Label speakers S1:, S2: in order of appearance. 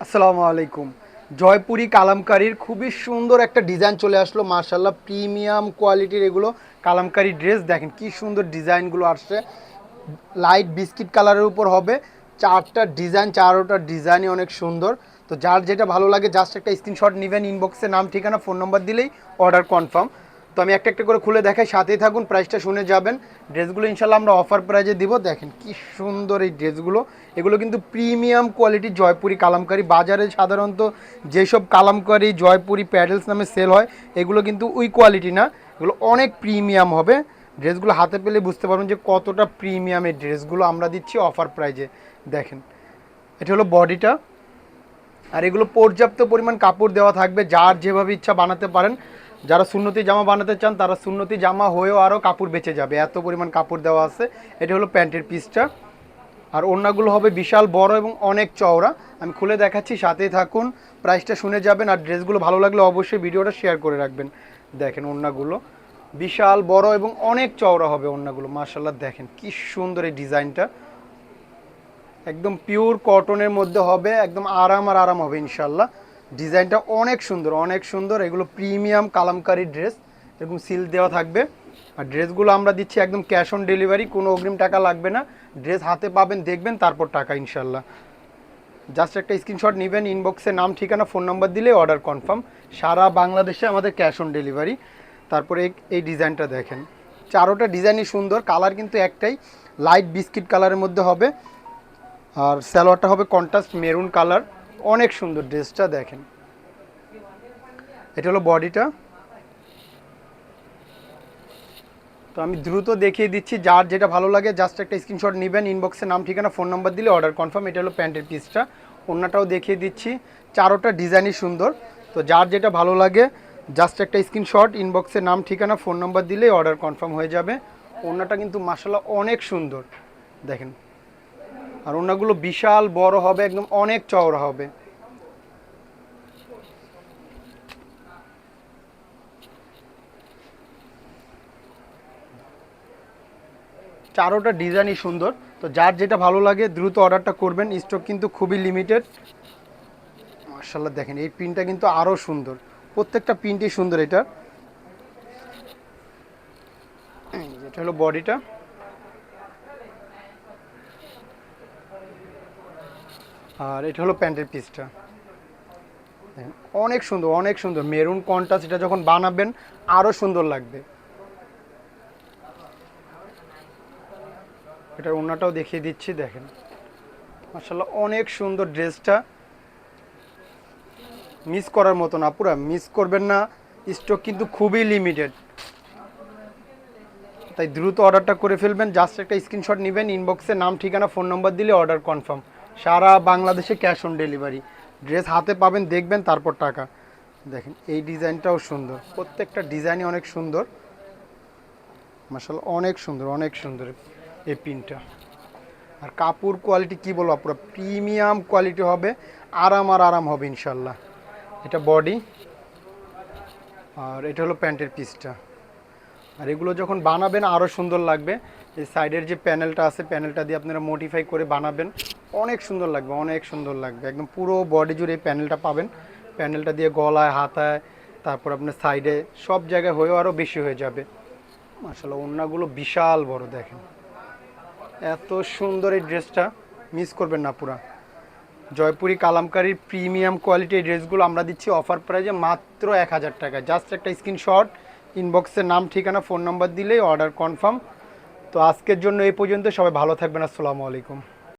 S1: আসসালামু আলাইকুম। জয়পুরি কালামকারীর খুবই সুন্দর একটা ডিজাইন চলে আসলো, মার্শাল্লাহ প্রিমিয়াম কোয়ালিটির এগুলো কালামকারী ড্রেস। দেখেন কি সুন্দর ডিজাইনগুলো আসছে, লাইট বিস্কিট কালারের উপর হবে। চারটা ডিজাইন, চারোটা ডিজাইনই অনেক সুন্দর। তো যার যেটা ভালো লাগে জাস্ট একটা স্ক্রিনশট নেবেন, ইনবক্সে নাম ঠিকানা ফোন নম্বর দিলেই অর্ডার কনফার্ম। তো আমি একটা একটা করে খুলে দেখাই, সাথেই থাকুন, প্রাইসটা শুনে যাবেন। ড্রেসগুলো ইনশাল্লাহ আমরা অফার প্রাইজে দিব। দেখেন কি সুন্দর এই ড্রেসগুলো, এগুলো কিন্তু প্রিমিয়াম কোয়ালিটির জয়পুরি কালামকারী। বাজারে সাধারণত যেসব কালামকারী জয়পুরি প্যাডেলস নামে সেল হয়, এগুলো কিন্তু ওই কোয়ালিটি না, এগুলো অনেক প্রিমিয়াম হবে। ড্রেসগুলো হাতে পেলে বুঝতে পারবেন যে কতটা প্রিমিয়াম এই ড্রেসগুলো আমরা দিচ্ছি অফার প্রাইজে। দেখেন এটা হলো বডিটা, আর এগুলো পর্যাপ্ত পরিমাণ কাপড় দেওয়া থাকবে, যার যেভাবে ইচ্ছা বানাতে পারেন। যারা সুন্নতি জামা বানাতে চান তারা সুন্নতি জামা হয়েও আরও কাপড় বেঁচে যাবে, এত পরিমাণ কাপড় দেওয়া আছে। এটা হলো প্যান্টের পিসটা, আর ওড়নাগুলো হবে বিশাল বড় এবং অনেক চওড়া। আমি খুলে দেখাচ্ছি, সাথেই থাকুন, প্রাইসটা শুনে যাবেন। আর ড্রেসগুলো ভালো লাগলে অবশ্যই ভিডিওটা শেয়ার করে রাখবেন। দেখেন ওড়নাগুলো বিশাল বড় এবং অনেক চওড়া হবে ওড়নাগুলো, মার্শাল্লাহ দেখেন কি সুন্দর এই ডিজাইনটা। একদম পিওর কটনের মধ্যে হবে, একদম আরাম আর আরাম হবে ইনশাল্লাহ। ডিজাইনটা অনেক সুন্দর, অনেক সুন্দর। এগুলো প্রিমিয়াম কালামকারী ড্রেস, এরকম সিল দেওয়া থাকবে। আর ড্রেসগুলো আমরা দিচ্ছি একদম ক্যাশ অন ডেলিভারি, কোনো অগ্রিম টাকা লাগবে না। ড্রেস হাতে পাবেন, দেখবেন, তারপর টাকা ইনশাল্লাহ। জাস্ট একটা স্ক্রিনশট নেবেন, ইনবক্সে নাম ঠিকানা ফোন নাম্বার দিলে অর্ডার কনফার্ম। সারা বাংলাদেশে আমাদের ক্যাশ অন ডেলিভারি। তারপরে এই ডিজাইনটা দেখেন, চারোটা ডিজাইনই সুন্দর, কালার কিন্তু একটাই, লাইট বিস্কিট কালারের মধ্যে হবে। আর সালোয়ারটা হবে কন্ট্রাস্ট মেরুন কালার, অনেক সুন্দর ড্রেসটা। দেখেন এটা হলো বডিটা। তো আমি দ্রুত দেখিয়ে দিচ্ছি, যার যেটা ভালো লাগে জাস্ট একটা স্ক্রিনশট নেবেন, ইনবক্সে নাম ঠিকানা ফোন নাম্বার দিলে অর্ডার কনফার্ম। এটা হলো প্যান্টের পিসটা, ওড়নাটাও দেখিয়ে দিচ্ছি। চারোটা ডিজাইনই সুন্দর। তো যার যেটা ভালো লাগে জাস্ট একটা স্ক্রিনশট, ইনবক্সে নাম ঠিকানা ফোন নাম্বার দিলে অর্ডার কনফার্ম হয়ে যাবে। ওড়নাটা কিন্তু মাশাআল্লাহ অনেক সুন্দর দেখেন, আর ওড়নাগুলো বিশাল বড় হবে, একদম অনেক চওড়া হবে। চারোটা ডিজাইনই সুন্দর। তো যার যেটা ভালো লাগে দ্রুত অর্ডারটা করবেন, স্টক কিন্তু খুবই লিমিটেড। মার্শাল্লাহ দেখেন এই প্রিন্টটা কিন্তু আরও সুন্দর, প্রত্যেকটা প্রিন্টই সুন্দর। এটা এটা হলো বডিটা, আর এটা হলো প্যান্টের পিসটা। অনেক সুন্দর, অনেক সুন্দর মেরুন কন্ট্রাস্ট, এটা যখন বানাবেন আরও সুন্দর লাগবে। এটার ওড়নাটাও দেখিয়ে দিচ্ছি, দেখেন মাশাআল্লাহ অনেক সুন্দর ড্রেসটা, মিস করার মতো না, পুরো মিস করবেন না। স্টক কিন্তু খুবই লিমিটেড, তাই দ্রুত অর্ডারটা করে ফেলবেন। জাস্ট একটা স্ক্রিনশট নেবেন, ইনবক্সে নাম ঠিকানা ফোন নম্বর দিলে অর্ডার কনফার্ম। সারা বাংলাদেশে ক্যাশ অন ডেলিভারি। ড্রেস হাতে পাবেন, দেখবেন, তারপর টাকা। দেখেন এই ডিজাইনটাও সুন্দর, প্রত্যেকটা ডিজাইনই অনেক সুন্দর, মাশাআল্লাহ অনেক সুন্দর, অনেক সুন্দর এই প্রিন্টটা। আর কাপড় কোয়ালিটি কি বলবো, পুরো প্রিমিয়াম কোয়ালিটি হবে, আরাম আর আরাম হবে ইনশাল্লাহ। এটা বডি, আর এটা হলো প্যান্টের পিসটা। আর এগুলো যখন বানাবেন আরও সুন্দর লাগবে। এই সাইডের যে প্যানেলটা আছে, প্যানেলটা দিয়ে আপনারা মডিফাই করে বানাবেন, অনেক সুন্দর লাগবে, অনেক সুন্দর লাগবে। একদম পুরো বডি জুড়ে এই প্যানেলটা পাবেন। প্যানেলটা দিয়ে গলায়, হাতায়, তারপর আপনার সাইডে সব জায়গায় হয়েও আরও বেশি হয়ে যাবে। মাশাআল্লাহ ওড়নাগুলো বিশাল বড়, দেখেন এত সুন্দর এই ড্রেসটা, মিস করবেন না পুরা। জয়পুরি কালামকারীর প্রিমিয়াম কোয়ালিটি এই ড্রেসগুলো আমরা দিচ্ছি অফার প্রাইজে মাত্র 1000 টাকা। জাস্ট একটা স্ক্রিনশট, ইনবক্সে নাম ঠিকানা ফোন নাম্বার দিলেই অর্ডার কনফার্ম। তো আজকের জন্য এই পর্যন্ত, সবাই ভালো থাকবেন, আসসালামু আলাইকুম।